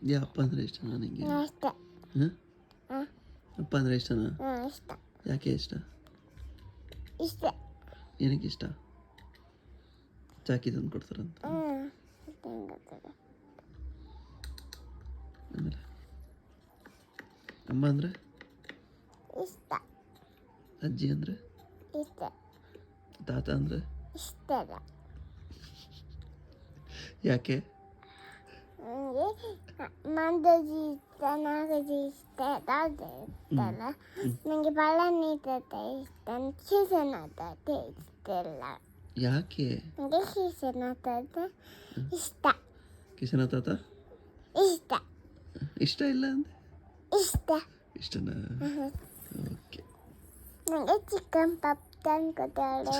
ಯಾ ಅಪ್ಪ ಅಂದರೆ ಇಷ್ಟನಾ ನಿಂಗೆ? ಅಷ್ಟೇ. ಹಾಂ, ಹಾಂ ಅಪ್ಪ ಅಂದರೆ ಇಷ್ಟನಾ? ಹಾಂ ಇಷ್ಟ. ಯಾಕೆ ಇಷ್ಟ? ಇಷ್ಟ. ಏನಕ್ಕೆ ಇಷ್ಟ? ಚಾಕಿ ತಂದು ಕೊಡ್ತಾರಂತ. ಗೊತ್ತಿದೆ. ಆಮೇಲೆ ಅಮ್ಮ ಅಂದರೆ ಇಷ್ಟ. ಅಜ್ಜಿ ಅಂದರೆ ಇಷ್ಟ. ತಾತ ಅಂದರೆ ಇಷ್ಟ ಇಲ್ಲ. ಯಾಕೆ? ನನಗೆ ಮಂದಜಿ ಇಷ್ಟ, ನಾಗಜಿ ಇಷ್ಟ, ದಾದ ಇಷ್ಟಲ್ಲ. ನನಗೆ ಬಳ್ಳಾನಿ ತಾತ ಇಷ್ಟ, ಶಿವಸೇನ ತಾತ ಇಷ್ಟ ಇಲ್ಲ. ಯಾಕೆ? ನನಗೆ ಶಿವಸೇನ ತಾತ ಇಷ್ಟ. ಕಿಶನ ತಾತ ಇಷ್ಟ. ಇಷ್ಟ ಇಲ್ಲ ಅಂದೆ? ಇಷ್ಟ. ಇಷ್ಟನಾ? ಓಕೆ. ನನಗೆ ಚಿಕನ್ ಪಪ್ ತಂದು ಕೊಡ್ತಾಳೆ.